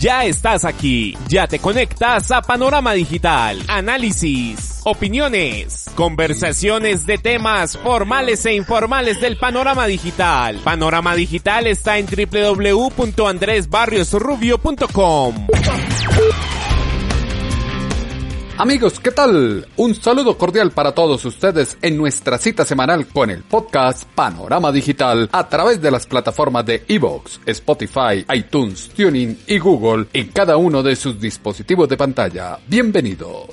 Ya estás aquí, ya te conectas a Panorama Digital, análisis, opiniones, conversaciones de temas formales e informales del panorama digital. Panorama Digital está en www.andresbarriosrubio.com. Amigos, ¿qué tal? Un saludo cordial para todos ustedes en nuestra cita semanal con el podcast Panorama Digital a través de las plataformas de iVoox, Spotify, iTunes, TuneIn y Google en cada uno de sus dispositivos de pantalla. Bienvenidos.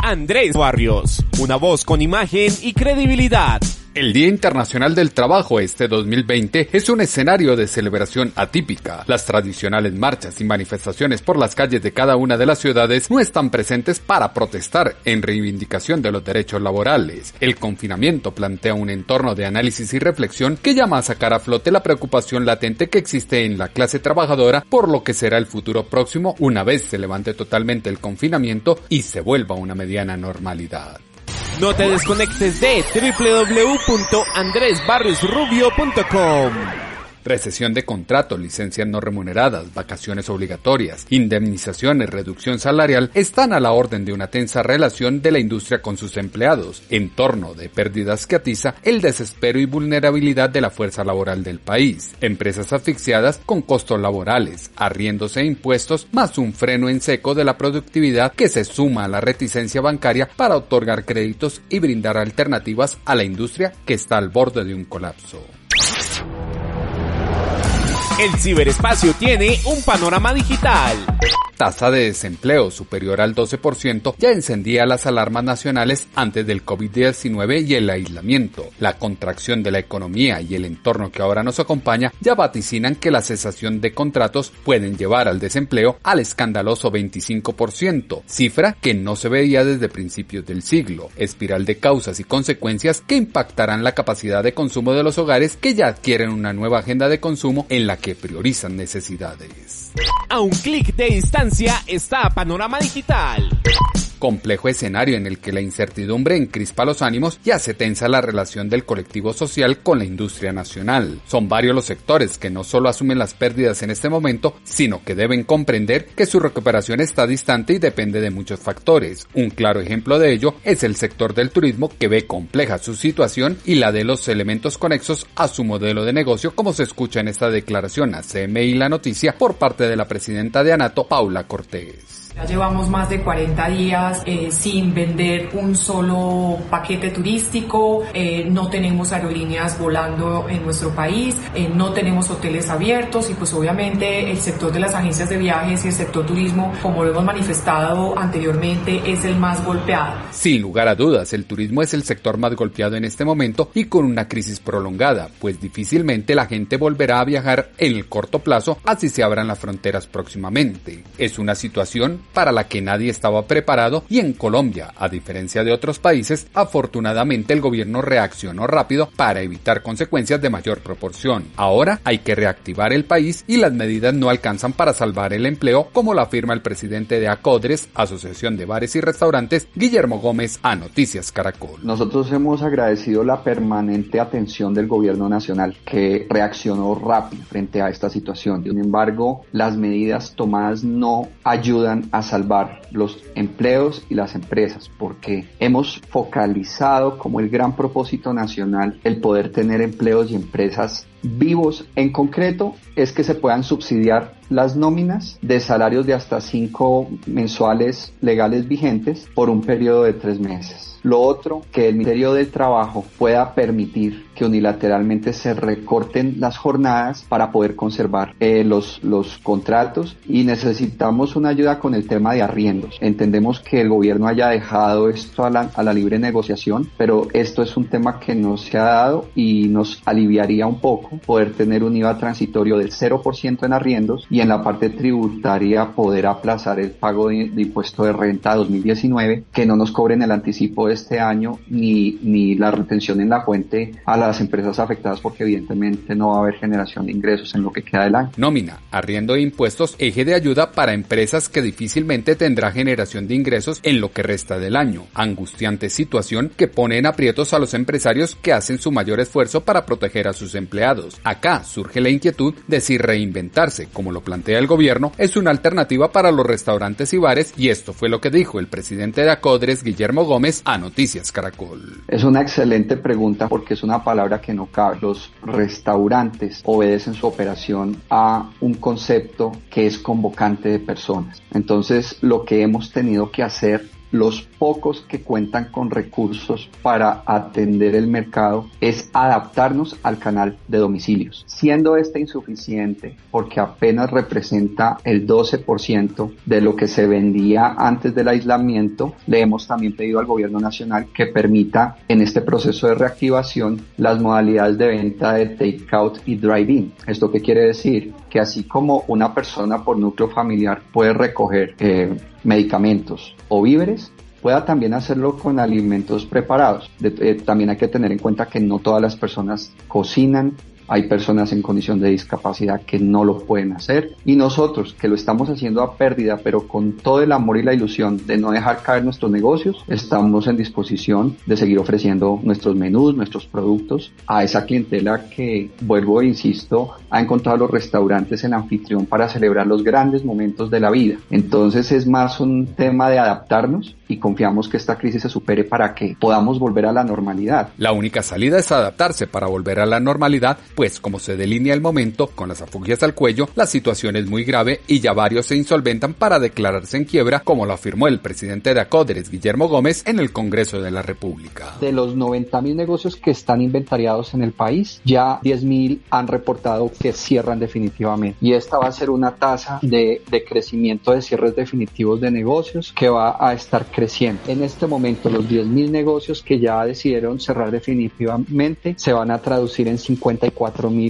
Andrés Barrios, una voz con imagen y credibilidad. El Día Internacional del Trabajo este 2020 es un escenario de celebración atípica. Las tradicionales marchas y manifestaciones por las calles de cada una de las ciudades no están presentes para protestar en reivindicación de los derechos laborales. El confinamiento plantea un entorno de análisis y reflexión que llama a sacar a flote la preocupación latente que existe en la clase trabajadora por lo que será el futuro próximo una vez se levante totalmente el confinamiento y se vuelva una mediana normalidad. No te desconectes de www.andresbarriosrubio.com. Recesión de contratos, licencias no remuneradas, vacaciones obligatorias, indemnizaciones, reducción salarial están a la orden de una tensa relación de la industria con sus empleados, entorno de pérdidas que atiza el desespero y vulnerabilidad de la fuerza laboral del país. Empresas asfixiadas con costos laborales, arriendos e impuestos, más un freno en seco de la productividad que se suma a la reticencia bancaria para otorgar créditos y brindar alternativas a la industria que está al borde de un colapso. El ciberespacio tiene un panorama digital. Tasa de desempleo superior al 12% ya encendía las alarmas nacionales antes del COVID-19 y el aislamiento. La contracción de la economía y el entorno que ahora nos acompaña ya vaticinan que la cesación de contratos pueden llevar al desempleo al escandaloso 25%, cifra que no se veía desde principios del siglo. Espiral de causas y consecuencias que impactarán la capacidad de consumo de los hogares que ya adquieren una nueva agenda de consumo en la que priorizan necesidades. A un clic de distancia está Panorama Digital. Complejo escenario en el que la incertidumbre encrispa los ánimos y hace tensa la relación del colectivo social con la industria nacional. Son varios los sectores que no solo asumen las pérdidas en este momento, sino que deben comprender que su recuperación está distante y depende de muchos factores. Un claro ejemplo de ello es el sector del turismo, que ve compleja su situación y la de los elementos conexos a su modelo de negocio, como se escucha en esta declaración a CMI La Noticia por parte de la presidenta de ANATO, Paula Cortés. Ya llevamos más de 40 días sin vender un solo paquete turístico, no tenemos aerolíneas volando en nuestro país, no tenemos hoteles abiertos y pues obviamente el sector de las agencias de viajes y el sector turismo, como lo hemos manifestado anteriormente, es el más golpeado. Sin lugar a dudas, el turismo es el sector más golpeado en este momento y con una crisis prolongada, pues difícilmente la gente volverá a viajar en el corto plazo, así se abran las fronteras próximamente. Es una situación para la que nadie estaba preparado y en Colombia, a diferencia de otros países, afortunadamente el gobierno reaccionó rápido para evitar consecuencias de mayor proporción. Ahora hay que reactivar el país y las medidas no alcanzan para salvar el empleo, como lo afirma el presidente de ACODRES, Asociación de Bares y Restaurantes, Guillermo Gómez, a Noticias Caracol. Nosotros hemos agradecido la permanente atención del gobierno nacional, que reaccionó rápido frente a esta situación. Sin embargo, las medidas tomadas no ayudan a salvar los empleos y las empresas, porque hemos focalizado como el gran propósito nacional el poder tener empleos y empresas vivos. En concreto es que se puedan subsidiar las nóminas de salarios de hasta 5 mensuales legales vigentes por un periodo de 3 meses. Lo otro, que el Ministerio del Trabajo pueda permitir que unilateralmente se recorten las jornadas para poder conservar los contratos, y necesitamos una ayuda con el tema de arriendos. Entendemos que el gobierno haya dejado esto a la libre negociación, pero esto es un tema que no se ha dado y nos aliviaría un poco poder tener un IVA transitorio del 0% en arriendos y en la parte tributaria poder aplazar el pago de impuesto de renta 2019, que no nos cobren el anticipo de este año ni la retención en la fuente a las empresas afectadas, porque evidentemente no va a haber generación de ingresos en lo que queda del año. Nómina, arriendo e impuestos, eje de ayuda para empresas que difícilmente tendrá generación de ingresos en lo que resta del año. Angustiante situación que pone en aprietos a los empresarios que hacen su mayor esfuerzo para proteger a sus empleados. empleados. Acá surge la inquietud de si reinventarse, como lo plantea el gobierno, es una alternativa para los restaurantes y bares, y esto fue lo que dijo el presidente de Acodres, Guillermo Gómez, a Noticias Caracol. Es una excelente pregunta porque es una palabra que no cabe. Los restaurantes obedecen su operación a un concepto que es convocante de personas. Entonces, lo que hemos tenido que hacer, los pocos que cuentan con recursos para atender el mercado, es adaptarnos al canal de domicilios. Siendo este insuficiente porque apenas representa el 12% de lo que se vendía antes del aislamiento, le hemos también pedido al gobierno nacional que permita en este proceso de reactivación las modalidades de venta de take-out y drive-in. ¿Esto qué quiere decir? Que así como una persona por núcleo familiar puede recoger medicamentos o víveres, pueda también hacerlo con alimentos preparados. También hay que tener en cuenta que no todas las personas cocinan. Hay personas en condición de discapacidad que no lo pueden hacer, y nosotros que lo estamos haciendo a pérdida pero con todo el amor y la ilusión de no dejar caer nuestros negocios, estamos en disposición de seguir ofreciendo nuestros menús, nuestros productos a esa clientela que, vuelvo e insisto, ha encontrado los restaurantes el anfitrión para celebrar los grandes momentos de la vida. Entonces es más un tema de adaptarnos y confiamos que esta crisis se supere para que podamos volver a la normalidad. La única salida es adaptarse para volver a la normalidad, pues como se delinea el momento, con las afugias al cuello, la situación es muy grave y ya varios se insolventan para declararse en quiebra, como lo afirmó el presidente de Acodres, Guillermo Gómez, en el Congreso de la República. De los 90.000 negocios que están inventariados en el país, ya 10.000 han reportado que cierran definitivamente. Y esta va a ser una tasa de crecimiento de cierres definitivos de negocios que va a estar creciendo. En este momento, los 10.000 negocios que ya decidieron cerrar definitivamente se van a traducir en 54.000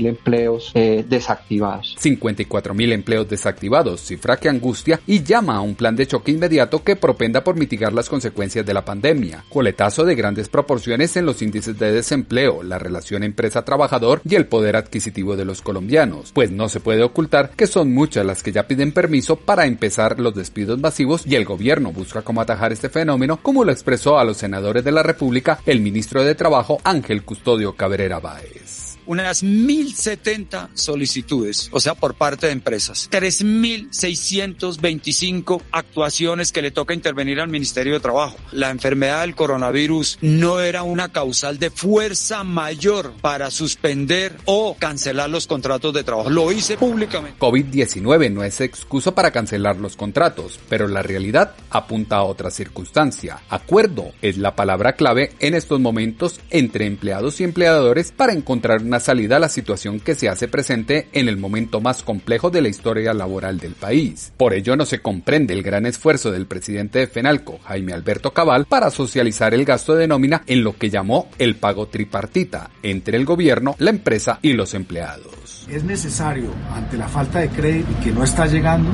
empleos desactivados. 54.000 empleos desactivados, cifra que angustia y llama a un plan de choque inmediato que propenda por mitigar las consecuencias de la pandemia. Coletazo de grandes proporciones en los índices de desempleo, la relación empresa-trabajador y el poder adquisitivo de los colombianos, pues no se puede ocultar que son muchas las que ya piden permiso para empezar los despidos masivos, y el gobierno busca cómo atajar este fenómeno, como lo expresó a los senadores de la República el ministro de Trabajo, Ángel Custodio Cabrera Báez. Unas 1.070 solicitudes, o sea, por parte de empresas. 3.625 actuaciones que le toca intervenir al Ministerio de Trabajo. La enfermedad del coronavirus no era una causal de fuerza mayor para suspender o cancelar los contratos de trabajo. Lo hice públicamente. COVID-19 no es excusa para cancelar los contratos, pero la realidad apunta a otra circunstancia. Acuerdo es la palabra clave en estos momentos entre empleados y empleadores para encontrar una salida a la situación que se hace presente en el momento más complejo de la historia laboral del país. Por ello no se comprende el gran esfuerzo del presidente de Fenalco, Jaime Alberto Cabal, para socializar el gasto de nómina en lo que llamó el pago tripartita entre el gobierno, la empresa y los empleados. Es necesario, ante la falta de crédito y que no está llegando,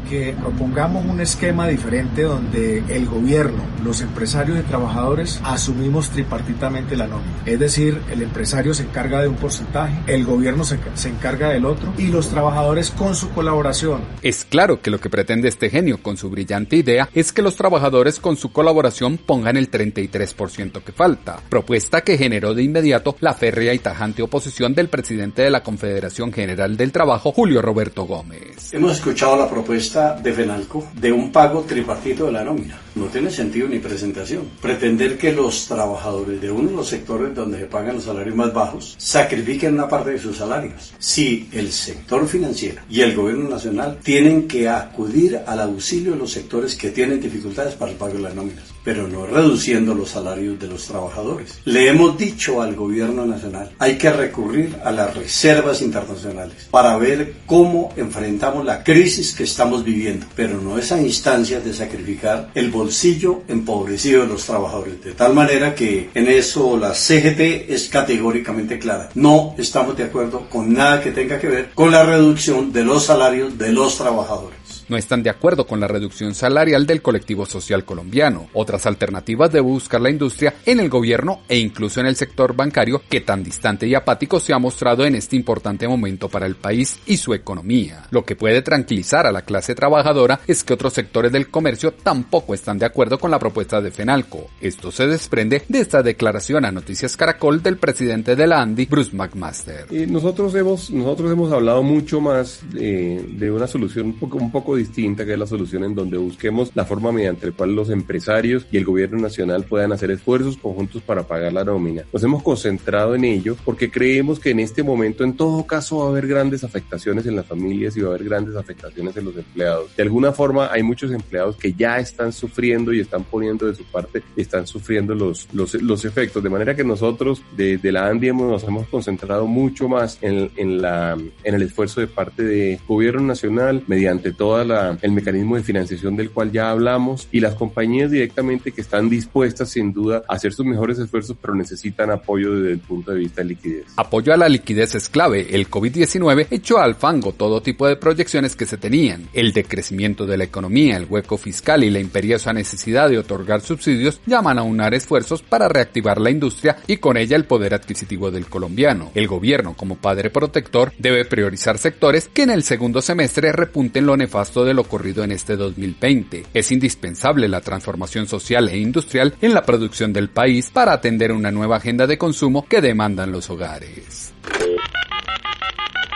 que propongamos un esquema diferente donde el gobierno, los empresarios y trabajadores asumimos tripartitamente la nómina. Es decir, el empresario se encarga de un porcentaje, el gobierno se encarga del otro y los trabajadores con su colaboración. Es claro que lo que pretende este genio con su brillante idea es que los trabajadores con su colaboración pongan el 33% que falta, propuesta que generó de inmediato la férrea y tajante oposición del presidente de la Confederación General del Trabajo, Julio Roberto Gómez. Hemos escuchado la propuesta de Fenalco de un pago tripartito de la nómina. No tiene sentido ni presentación. Pretender que los trabajadores de uno de los sectores donde se pagan los salarios más bajos sacrifiquen una parte de sus salarios. Si el sector financiero y el gobierno nacional tienen que acudir al auxilio de los sectores que tienen dificultades para el pago de las nóminas, pero no reduciendo los salarios de los trabajadores. Le hemos dicho al gobierno nacional, hay que recurrir a las reservas internacionales para ver cómo enfrentamos la crisis que estamos viviendo, pero no esa instancia de sacrificar el bolsillo empobrecido de los trabajadores. De tal manera que en eso la CGT es categóricamente clara. No estamos de acuerdo con nada que tenga que ver con la reducción de los salarios de los trabajadores. Algunos no están de acuerdo con la reducción salarial del colectivo social colombiano. Otras alternativas debe buscar la industria en el gobierno e incluso en el sector bancario, que tan distante y apático se ha mostrado en este importante momento para el país y su economía. Lo que puede tranquilizar a la clase trabajadora es que otros sectores del comercio tampoco están de acuerdo con la propuesta de FENALCO. Esto se desprende de esta declaración a Noticias Caracol del presidente de la ANDI, Bruce McMaster. Nosotros hemos hablado mucho más de una solución un poco distinta, que es la solución en donde busquemos la forma mediante la cual los empresarios y el gobierno nacional puedan hacer esfuerzos conjuntos para pagar la nómina. Nos hemos concentrado en ello porque creemos que en este momento en todo caso va a haber grandes afectaciones en las familias y va a haber grandes afectaciones en los empleados. De alguna forma hay muchos empleados que ya están sufriendo y están poniendo de su parte, están sufriendo los efectos, de manera que nosotros de la ANDI nos hemos concentrado mucho más en el esfuerzo de parte del gobierno nacional mediante todo el mecanismo de financiación del cual ya hablamos, y las compañías directamente que están dispuestas sin duda a hacer sus mejores esfuerzos, pero necesitan apoyo desde el punto de vista de liquidez. Apoyo a la liquidez es clave. El COVID-19 echó al fango todo tipo de proyecciones que se tenían. El decrecimiento de la economía, el hueco fiscal y la imperiosa necesidad de otorgar subsidios llaman a unar esfuerzos para reactivar la industria y con ella el poder adquisitivo del colombiano. El gobierno, como padre protector, debe priorizar sectores que en el segundo semestre repunten lo nefasto de lo ocurrido en este 2020. Es indispensable la transformación social e industrial en la producción del país para atender una nueva agenda de consumo que demandan los hogares.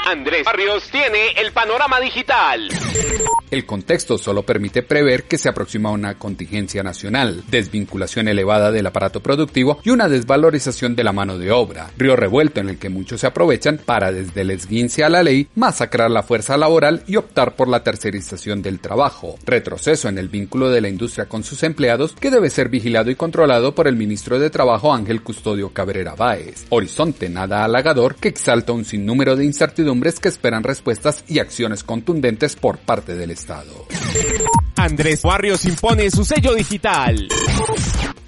Andrés Barrios tiene el panorama digital. El contexto solo permite prever que se aproxima una contingencia nacional, desvinculación elevada del aparato productivo y una desvalorización de la mano de obra, río revuelto en el que muchos se aprovechan para, desde el esguince a la ley, masacrar la fuerza laboral y optar por la tercerización del trabajo, retroceso en el vínculo de la industria con sus empleados que debe ser vigilado y controlado por el ministro de Trabajo Ángel Custodio Cabrera Báez, horizonte nada halagador que exalta un sinnúmero de incertidumbres que esperan respuestas y acciones contundentes por parte del Estado. Andrés Barrios impone su sello digital.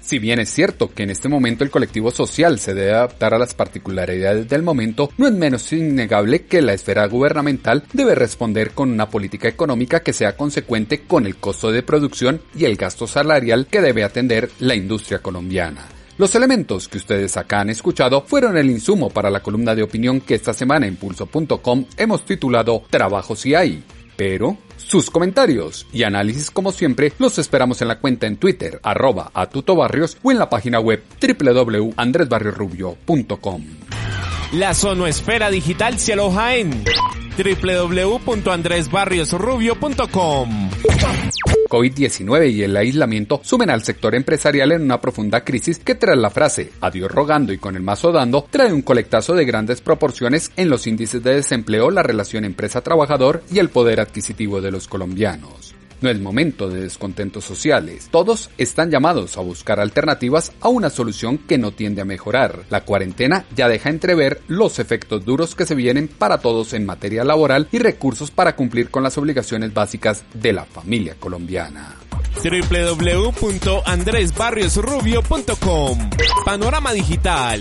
Si bien es cierto que en este momento el colectivo social se debe adaptar a las particularidades del momento, no es menos innegable que la esfera gubernamental debe responder con una política económica que sea consecuente con el costo de producción y el gasto salarial que debe atender la industria colombiana. Los elementos que ustedes acá han escuchado fueron el insumo para la columna de opinión que esta semana en Pulso.com hemos titulado Trabajo si hay, pero sus comentarios y análisis como siempre los esperamos en la cuenta en Twitter @atutobarrios o en la página web www.andresbarriosrubio.com. La Sonoesfera Digital se aloja en www.andresbarriosrubio.com. COVID-19 y el aislamiento sumen al sector empresarial en una profunda crisis que, tras la frase "adiós rogando y con el mazo dando", trae un colectazo de grandes proporciones en los índices de desempleo, la relación empresa-trabajador y el poder adquisitivo de los colombianos. No es momento de descontentos sociales. Todos están llamados a buscar alternativas a una solución que no tiende a mejorar. La cuarentena ya deja entrever los efectos duros que se vienen para todos en materia laboral y recursos para cumplir con las obligaciones básicas de la familia colombiana. www.andresbarriosrubio.com. Panorama Digital.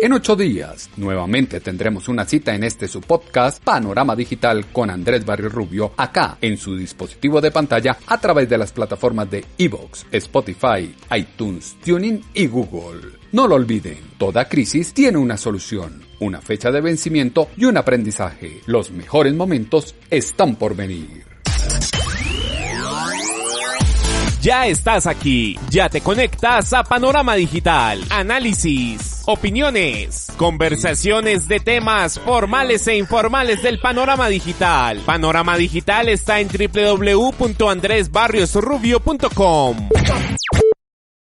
En 8 días, nuevamente tendremos una cita en este su podcast Panorama Digital con Andrés Barrios Rubio, acá en su dispositivo de pantalla a través de las plataformas de iVoox, Spotify, iTunes, TuneIn y Google. No lo olviden, toda crisis tiene una solución, una fecha de vencimiento y un aprendizaje. Los mejores momentos están por venir. Ya estás aquí, ya te conectas a Panorama Digital, análisis, opiniones, conversaciones de temas formales e informales del panorama digital. Panorama Digital está en www.andresbarriosrubio.com.